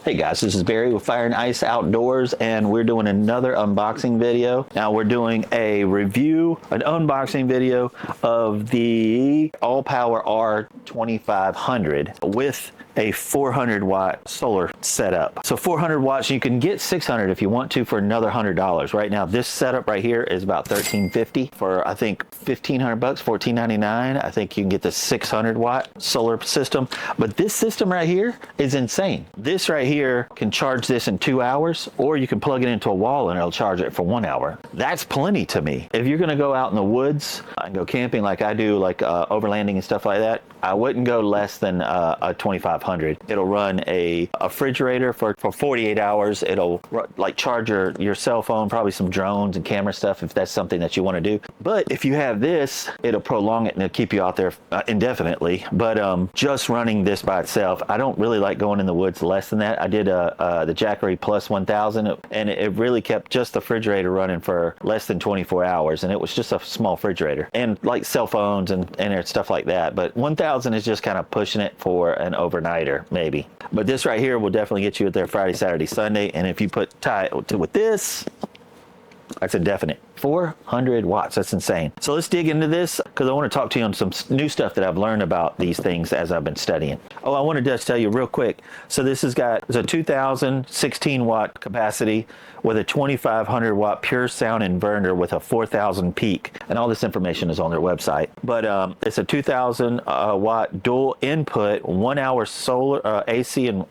Hey guys, this is Barry with Fire and Ice Outdoors, and we're doing another unboxing video. Now we're doing a review, an unboxing video of the All Power R2500 with a 400 watt solar setup. So 400 watts, you can get 600 if you want to for another $100. Right now, this setup right here is about $13.50 for I think 1,500 bucks, $14.99. I think you can get the 600 watt solar system. But this system right here is insane. This right here can charge this in 2 hours, or you can plug it into a wall and it'll charge it for 1 hour. That's plenty to me. If you're gonna go out in the woods and go camping like I do, like overlanding and stuff like that, I wouldn't go less than a 2500. It'll run a refrigerator for 48 hours. It'll like charge your cell phone, probably some drones and camera stuff if that's something that you want to do. But if you have this, it'll prolong it and it'll keep you out there indefinitely. But just running this by itself, I don't really like going in the woods less than that. I did the Jackery Plus 1000, and it really kept just the refrigerator running for less than 24 hours, and it was just a small refrigerator and like cell phones and stuff like that. But 1000 is just kind of pushing it for an overnighter maybe. But this right here will definitely get you out there Friday, Saturday, Sunday. And if you tie it with this, that's a definite 400 watts. That's insane. So let's dig into this, because I want to talk to you on some new stuff that I've learned about these things as I've been studying. Oh, I wanted to just tell you real quick. So this has got a 2016 watt capacity with a 2500 watt pure sound inverter with a 4000 peak. And all this information is on their website. But it's a 2000 watt dual input, 1 hour solar, AC and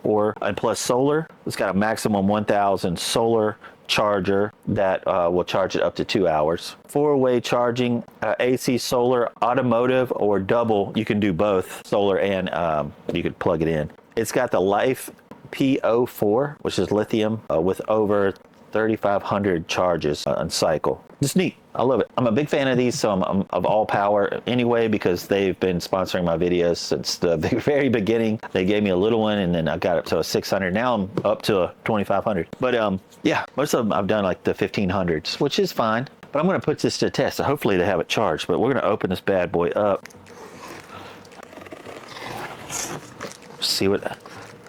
plus solar. It's got a maximum 1000 solar charger that will charge it up to 2 hours. 4-way charging, AC, solar, automotive, or double. You can do both solar and you could plug it in. It's got the Life PO4, which is lithium, with over 3,500 charges on cycle. It's neat. I love it. I'm a big fan of these, so I'm of All Power anyway, because they've been sponsoring my videos since the very beginning. They gave me a little one, and then I got up to a 600. Now I'm up to a 2500. But yeah, most of them I've done like the 1500s, which is fine. But I'm going to put this to test. So hopefully they have it charged. But we're going to open this bad boy up. See what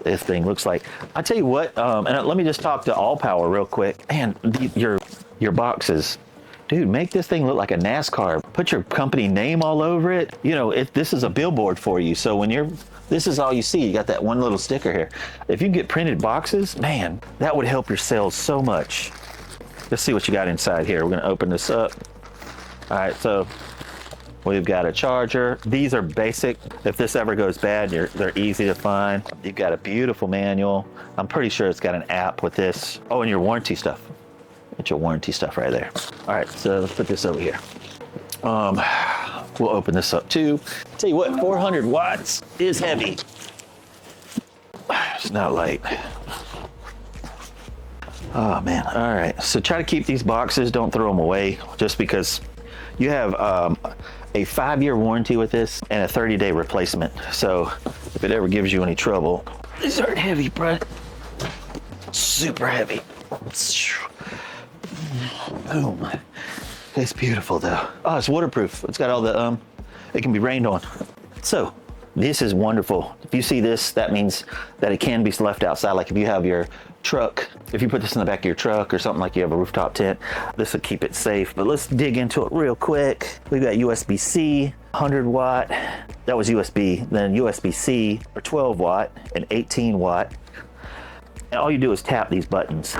this thing looks like. I tell you what, and let me just talk to All Power real quick. Man, your boxes. Dude, make this thing look like a NASCAR. Put your company name all over it. You know, this is a billboard for you. So when this is all you see. You got that one little sticker here. If you can get printed boxes, man, that would help your sales so much. Let's see what you got inside here. We're gonna open this up. All right, so we've got a charger. These are basic. If this ever goes bad, they're easy to find. You've got a beautiful manual. I'm pretty sure it's got an app with this. Oh, and your warranty stuff. It's your warranty stuff right there. All right, so let's put this over here. We'll open this up too. Tell you what, 400 watts is heavy. It's not light. Oh man, all right. So try to keep these boxes, don't throw them away, just because you have a 5-year warranty with this and a 30-day replacement. So if it ever gives you any trouble, these aren't heavy, bro. Super heavy. Boom. It's beautiful though. Oh, it's waterproof. It's got all the, it can be rained on. So this is wonderful. If you see this, that means that it can be left outside. Like if you have your truck, if you put this in the back of your truck or something, like you have a rooftop tent, this will keep it safe. But let's dig into it real quick. We've got USB-C, 100 watt. That was USB. Then USB-C for 12 watt and 18 watt. And all you do is tap these buttons.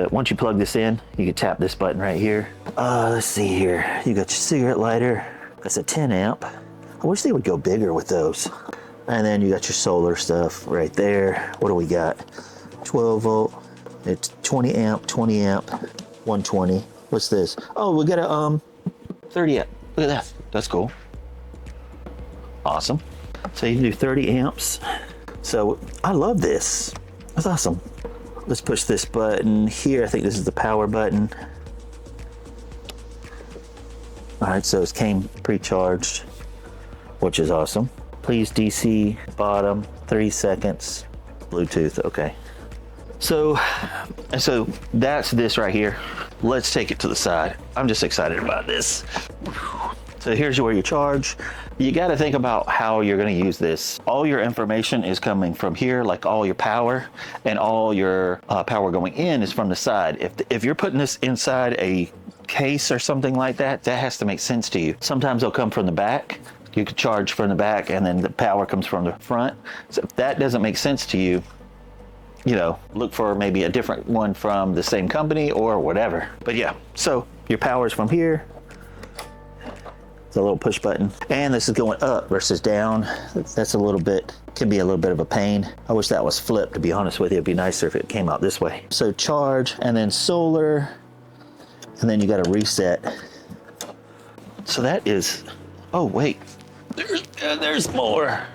Once you plug this in, you can tap this button right here. Let's see here. You got your cigarette lighter. That's a 10 amp. I wish they would go bigger with those. And then you got your solar stuff right there. What do we got? 12 volt. It's 20 amp, 120. What's this? Oh, we got a 30 amp. Look at that. That's cool. Awesome. So you can do 30 amps. So I love this. That's awesome. Let's push this button here. I think this is the power button. All right, so it came pre-charged, which is awesome. Please DC bottom, 3 seconds. Bluetooth, okay. So that's this right here. Let's take it to the side. I'm just excited about this. So here's where you charge. You got to think about how you're going to use this. All your information is coming from here, like all your power, and all your power going in is from the side. If you're putting this inside a case or something like that, that has to make sense to you. Sometimes they'll come from the back. You could charge from the back and then the power comes from the front. So if that doesn't make sense to you, you know, look for maybe a different one from the same company or whatever. But yeah, so your power's from here. It's a little push button. And this is going up versus down. That's a little bit, can be a little bit of a pain. I wish that was flipped, to be honest with you. It'd be nicer if it came out this way. So charge and then solar, and then you got to reset. So that is, oh wait, there's more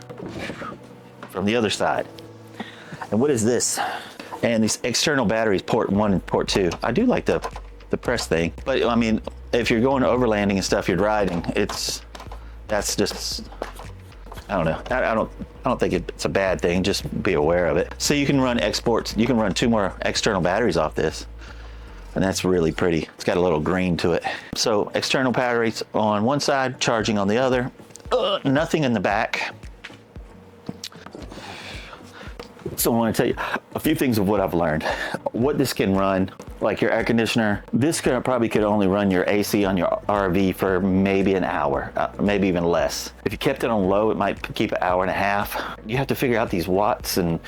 from the other side. And what is this? And these external batteries, port 1 and port 2. I do like the press thing, but I mean, if you're going overlanding and stuff, you're riding, that's just, I don't know. I don't think it's a bad thing. Just be aware of it. So you can run exports. You can run 2 more external batteries off this. And that's really pretty. It's got a little green to it. So external batteries on one side, charging on the other. Nothing in the back. So I want to tell you a few things of what I've learned. What this can run, like your air conditioner, this probably could only run your AC on your RV for maybe an hour, maybe even less. If you kept it on low, it might keep an hour and a half. You have to figure out these watts and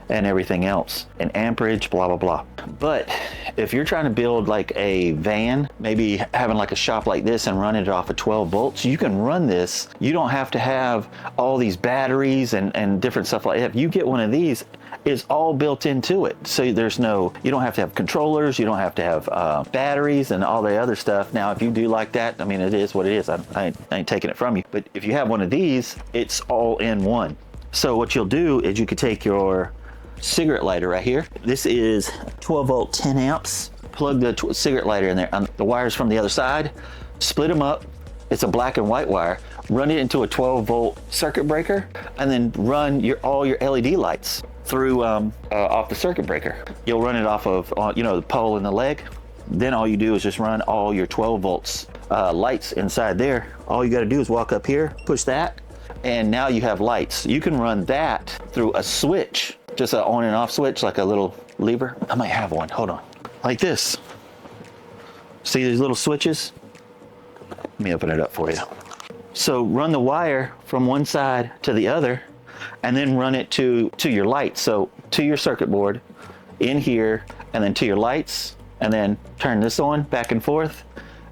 everything else, and amperage, blah, blah, blah. But if you're trying to build like a van, maybe having like a shop like this and running it off of 12 volts, you can run this. You don't have to have all these batteries and different stuff like that. If you get one of these, it's all built into it. So there's no, you don't have to have controllers, you don't have to have batteries and all the other stuff. Now, if you do like that, I mean, it is what it is. I ain't taking it from you. But if you have one of these, it's all in one. So what you'll do is you could take your cigarette lighter right here. This is 12 volt, 10 amps. Plug the cigarette lighter in there. The wires from the other side, split them up. It's a black and white wire. Run it into a 12 volt circuit breaker, and then run all your LED lights through off the circuit breaker. You'll run it off of you know, the pole and the leg. Then all you do is just run all your 12 volts lights inside there. All you got to do is walk up here, push that, and now you have lights. You can run that through a switch, just an on and off switch, like a little lever. I might have one, hold on. Like this. See these little switches? Let me open it up for you. So run the wire from one side to the other, and then run it to your lights. So to your circuit board, in here, and then to your lights, and then turn this on back and forth,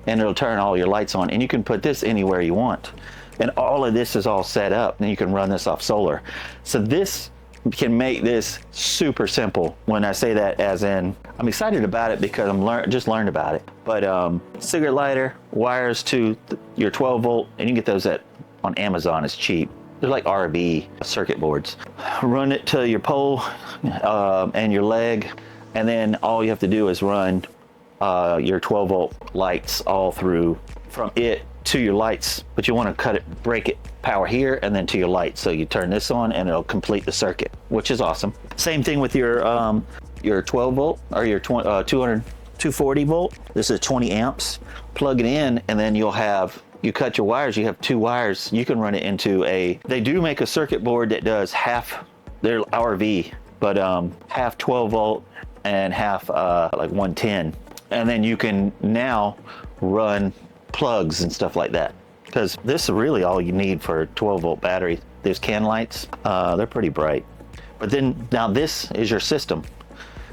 and it'll turn all your lights on. And you can put this anywhere you want. And all of this is all set up, and you can run this off solar. So this can make this super simple. When I say that, as in, I'm excited about it because I'm just learned about it. But cigarette lighter, wires to your 12 volt, and you can get those on Amazon. It's cheap. They're like RV circuit boards. Run it to your pole and your leg, and then all you have to do is run your 12 volt lights all through from it to your lights. But you want to break it, power here, and then to your lights. So you turn this on and it'll complete the circuit, which is awesome. Same thing with your 12 volt or your 240 volt. This is 20 amps. Plug it in, and then you'll have, you cut your wires, you have 2 wires. You can run it into they do make a circuit board that does half their RV, but half 12 volt and half like 110. And then you can now run plugs and stuff like that, because this is really all you need for a 12 volt battery. There's can lights, they're pretty bright. But then now this is your system,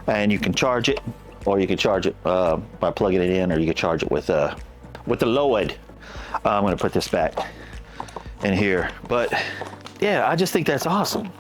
and you can charge it, or you can charge it by plugging it in, or you can charge it with the load. I'm going to put this back in here. But yeah, I just think that's awesome.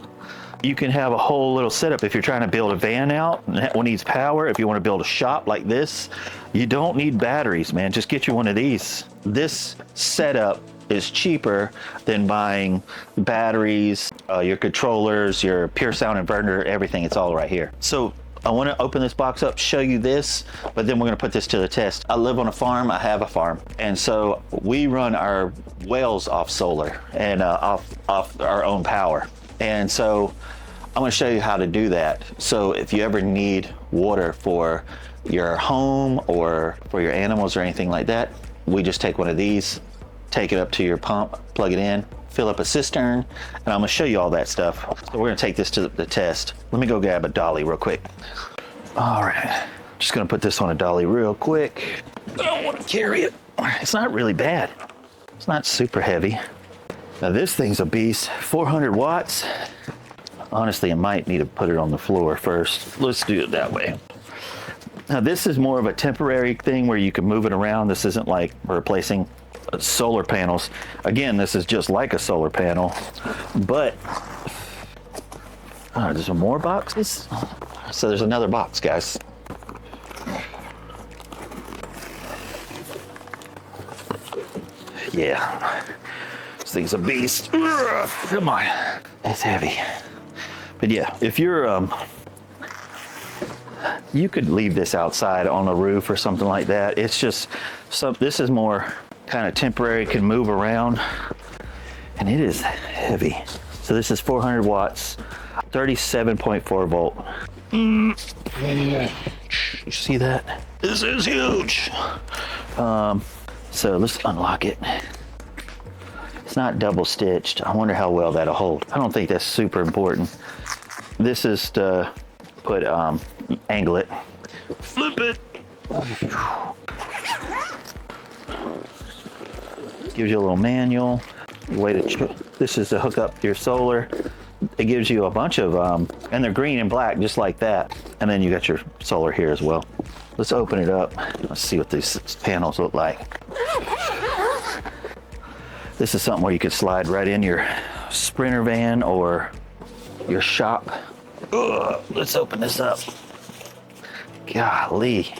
You can have a whole little setup if you're trying to build a van out and that one needs power. If you want to build a shop like this, you don't need batteries, man. Just get you one of these. This setup is cheaper than buying batteries, your controllers, your pure sound inverter, everything. It's all right here. So I want to open this box up, show you this, but then we're going to put this to the test. I live on a farm. I have a farm. And so we run our wells off solar and off our own power. And so I'm going to show you how to do that. So if you ever need water for your home or for your animals or anything like that, we just take one of these, take it up to your pump, plug it in, fill up a cistern, and I'm gonna show you all that stuff. So we're gonna take this to the test. Let me go grab a dolly real quick. All right, just gonna put this on a dolly real quick. I don't wanna carry it. It's not really bad. It's not super heavy. Now this thing's a beast, 400 watts. Honestly, I might need to put it on the floor first. Let's do it that way. Now this is more of a temporary thing where you can move it around. This isn't like replacing solar panels. Again, this is just like a solar panel, but there's some more boxes. So there's another box, guys. Yeah, this thing's a beast. Come on, it's heavy. But yeah, if you're, you could leave this outside on a roof or something like that. It's just, this is more kind of temporary, can move around, and it is heavy. So this is 400 watts, 37.4 volt. You see that? This is huge. So let's unlock it. It's not double stitched. I wonder how well that'll hold. I don't think that's super important. This is to put, angle it. Flip it. Gives you a little manual. Way to. This is to hook up your solar. It gives you a bunch of, and they're green and black just like that. And then you got your solar here as well. Let's open it up. Let's see what these panels look like. This is something where you could slide right in your Sprinter van or your shop. Ugh, let's open this up. Golly.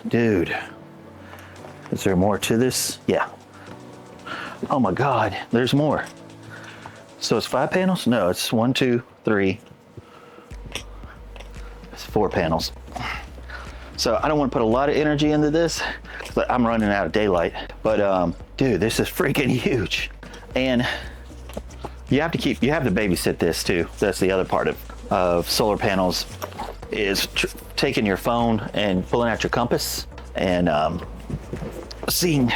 Dude. Is there more to this? Yeah. Oh my God, there's more. So it's 5 panels? No, it's 1, 2, 3. It's 4 panels. So I don't want to put a lot of energy into this, but I'm running out of daylight. But dude, this is freaking huge. And you have to babysit this too. That's the other part of solar panels, is taking your phone and pulling out your compass and seeing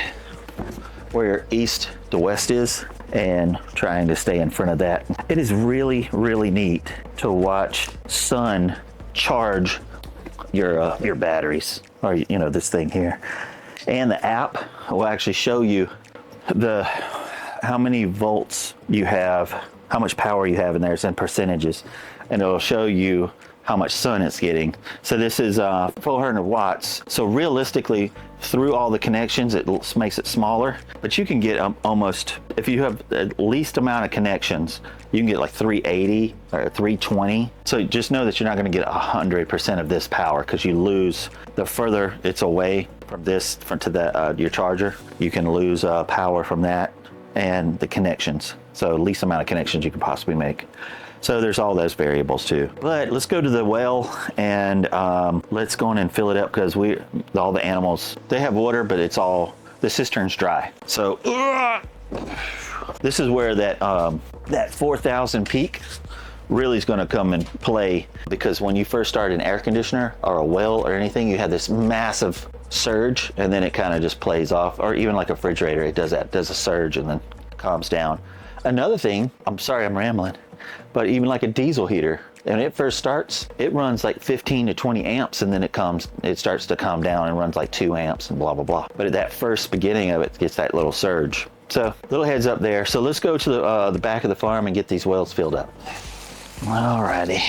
where your east to west is and trying to stay in front of that. It is really, really neat to watch sun charge your batteries, or this thing here. And the app will actually show you how many volts you have, how much power you have in there. It's in percentages, and it'll show you how much sun it's getting. So this is 400 watts. So realistically, through all the connections, it makes it smaller, but you can get almost, if you have the least amount of connections, you can get like 380 or 320. So just know that you're not gonna get 100% of this power, because you lose, the further it's away from this, to your charger, you can lose power from that and the connections. So least amount of connections you can possibly make. So there's all those variables too. But let's go to the well and let's go in and fill it up, because all the animals, they have water, but the cistern's dry. So this is where that 4,000 peak really is going to come and play, because when you first start an air conditioner or a well or anything, you have this massive surge, and then it kind of just plays off. Or even like a refrigerator, it does a surge and then calms down. Another thing, I'm sorry I'm rambling, but even like a diesel heater, when it first starts, it runs like 15 to 20 amps, and then it starts to calm down and runs like 2 amps and blah, blah, blah. But at that first beginning of it gets that little surge. So little heads up there. So let's go to the back of the farm and get these wells filled up. Alrighty.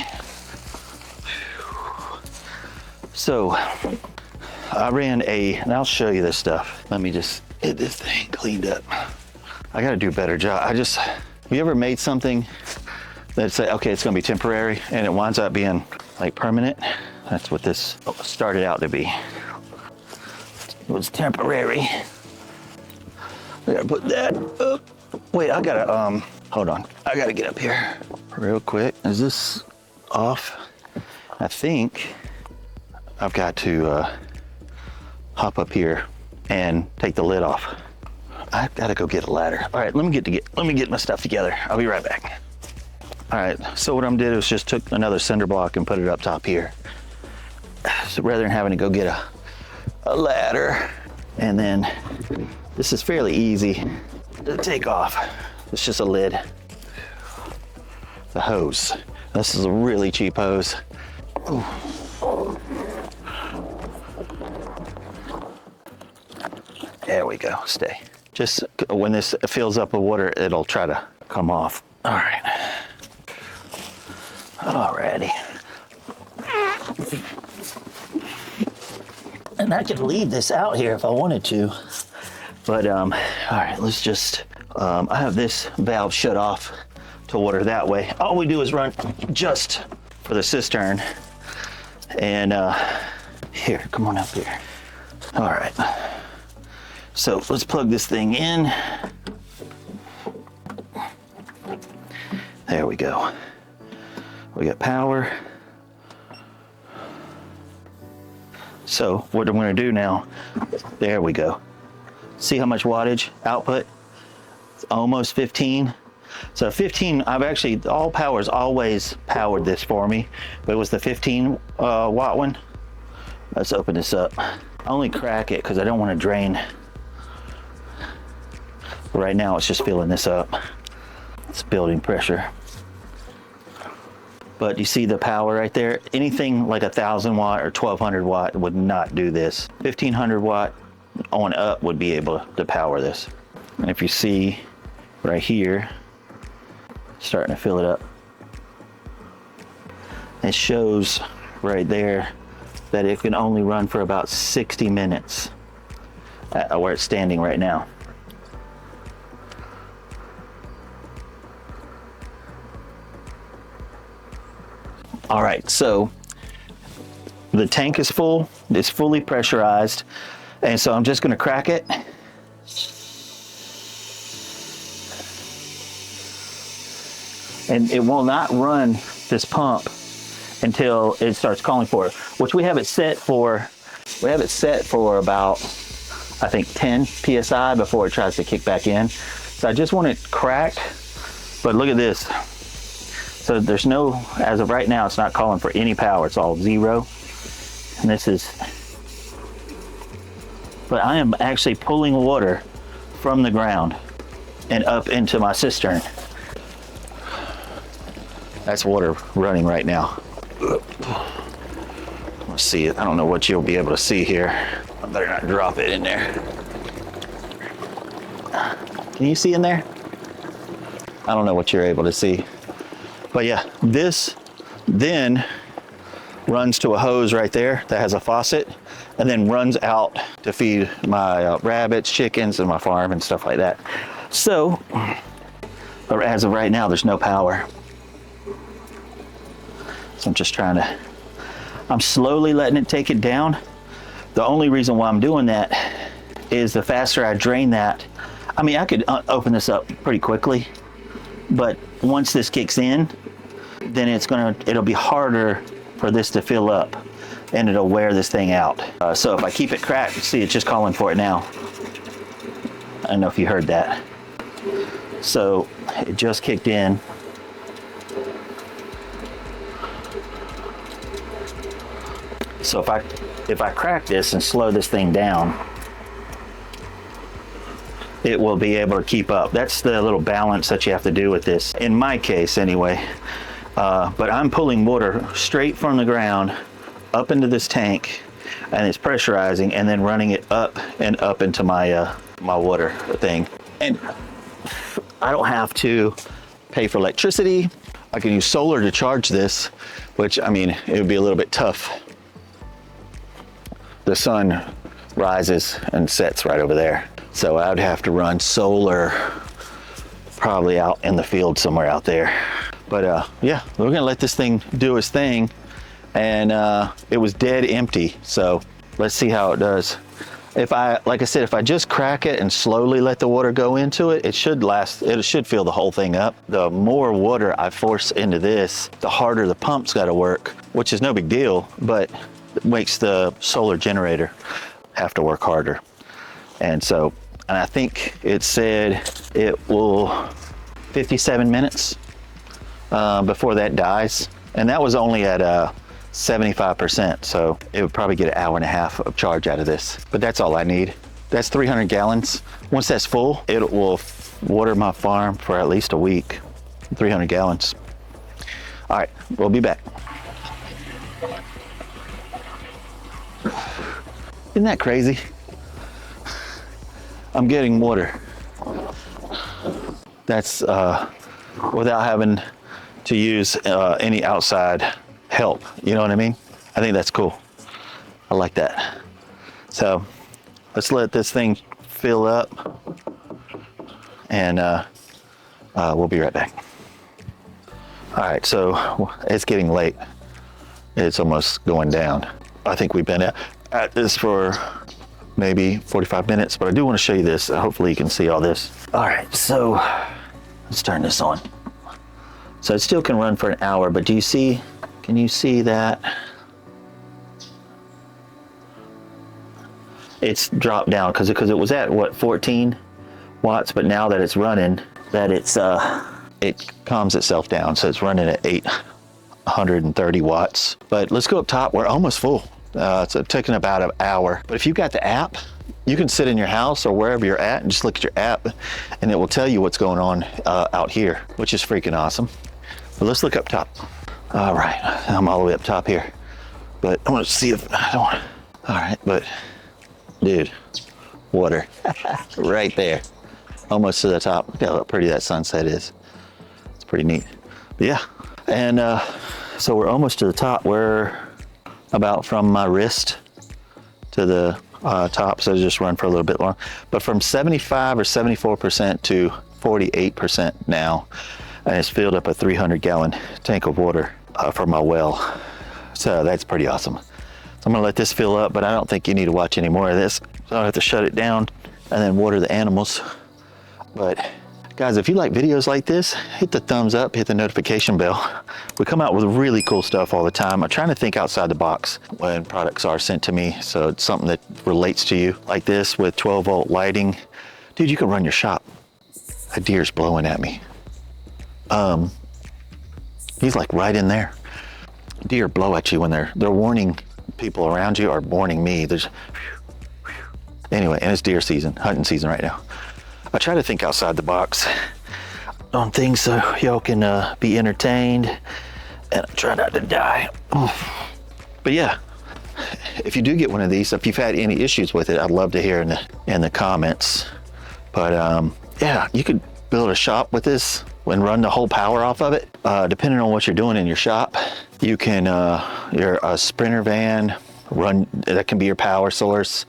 So I ran and I'll show you this stuff. Let me just get this thing cleaned up. I gotta do a better job. Have you ever made something that say, okay, it's gonna be temporary, and it winds up being like permanent? That's what this started out to be. It was temporary. I gotta put that up. Wait, I gotta, hold on. I gotta get up here real quick. Is this off? I think I've got to hop up here and take the lid off. I've got to go get a ladder. All right, let me get my stuff together. I'll be right back. All right, so what I did was just took another cinder block and put it up top here. So rather than having to go get a ladder and then This is fairly easy to take off. It's just a lid. The hose. This is a really cheap hose. Ooh. There we go, stay. Just when this fills up with water, it'll try to come off. All right. Alrighty. And I could leave this out here if I wanted to. But, all right, let's just, I have this valve shut off to water that way. All we do is run just for the cistern. And here, come on up here. All right. So let's plug this thing in. There we go. We got power. So what I'm going to do now, there we go. See how much wattage output? It's almost 15. So 15, I've actually, AllPowers always powered this for me, but it was the 15 watt one. Let's open this up. I only crack it because I don't want to drain. But right now it's just filling this up. It's building pressure. But you see the power right there? Anything like 1,000 watt or 1,200 watt would not do this. 1,500 watt on up would be able to power this. And if you see right here, starting to fill it up. It shows right there that it can only run for about 60 minutes at where it's standing right now. All right, so the tank is full, it's fully pressurized, and so I'm just gonna crack it. And it will not run this pump until it starts calling for it, which we have it set for about, I think 10 PSI before it tries to kick back in. So I just want it cracked, but look at this. So there's no, as of right now, it's not calling for any power. It's all zero. And this is, but I am actually pulling water from the ground and up into my cistern. That's water running right now. Let's see it. I don't know what you'll be able to see here. I better not drop it in there. Can you see in there? I don't know what you're able to see. But yeah, this then runs to a hose right there that has a faucet and then runs out to feed my rabbits, chickens, and my farm and stuff like that. So, but as of right now, there's no power. So I'm just I'm slowly letting it take it down. The only reason why I'm doing that is the faster I drain that, I mean, I could open this up pretty quickly, but once this kicks in, then it'll be harder for this to fill up and it'll wear this thing out. So if I keep it cracked, see, it's just calling for it now. I don't know if you heard that. So it just kicked in. So if I crack this and slow this thing down, it will be able to keep up. That's the little balance that you have to do with this, in my case anyway. But I'm pulling water straight from the ground up into this tank, and it's pressurizing and then running it up and up into my my water thing. And I don't have to pay for electricity. I can use solar to charge this, which, I mean, it would be a little bit tough. The sun rises and sets right over there. So I would have to run solar probably out in the field somewhere out there. But yeah, we're gonna let this thing do its thing. And it was dead empty. So let's see how it does. Like I said, if I just crack it and slowly let the water go into it, it should fill the whole thing up. The more water I force into this, the harder the pump's gotta work, which is no big deal, but it makes the solar generator have to work harder. And so, and I think it said it will 57 minutes before that dies. And that was only at 75%. So it would probably get an hour and a half of charge out of this, but that's all I need. That's 300 gallons. Once that's full, it will water my farm for at least a week. 300 gallons. All right, we'll be back. Isn't that crazy? I'm getting water. That's without having to use any outside help. You know what I mean? I think that's cool. I like that. So let's let this thing fill up, and we'll be right back. All right, so it's getting late. It's almost going down. I think we've been at this for maybe 45 minutes, but I do want to show you this. Hopefully you can see all this. All right, so let's turn this on. So it still can run for an hour, but can you see that? It's dropped down because it was at what, 14 watts, but now that it's running, it calms itself down. So it's running at 830 watts. But let's go up top. We're almost full. It's taking about an hour. But if you've got the app, you can sit in your house or wherever you're at and just look at your app, and it will tell you what's going on out here, which is freaking awesome. But let's look up top. All right, I'm all the way up top here, but I want to see if I don't. All right, but dude, water right there, almost to the top. Look how pretty that sunset is. It's pretty neat. But yeah, and so we're almost to the top. We're about from my wrist to the top, so just run for a little bit long. But from 75 or 74% to 48% now, and it's filled up a 300-gallon tank of water for my well. So that's pretty awesome. So I'm gonna let this fill up, but I don't think you need to watch any more of this. So I'll have to shut it down and then water the animals. But guys, if you like videos like this, hit the thumbs up, hit the notification bell. We come out with really cool stuff all the time. I'm trying to think outside the box when products are sent to me. So it's something that relates to you, like this with 12-volt lighting. Dude, you can run your shop. A deer's blowing at me. He's like right in there. Deer blow at you when they're warning people around you, or warning me. Anyway, and it's deer season, hunting season right now. I try to think outside the box on things so y'all can be entertained, and I try not to die. But yeah, if you do get one of these, if you've had any issues with it, I'd love to hear in the comments. But yeah, you could build a shop with this and run the whole power off of it. Depending on what you're doing in your shop, you can, a Sprinter van, that can be your power source.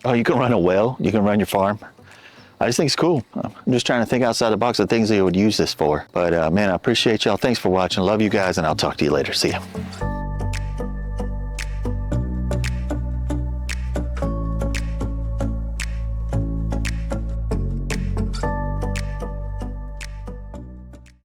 Oh, you can run a well, you can run your farm. I just think it's cool. I'm just trying to think outside the box of things that you would use this for. But man, I appreciate y'all. Thanks for watching. Love you guys, and I'll talk to you later. See ya.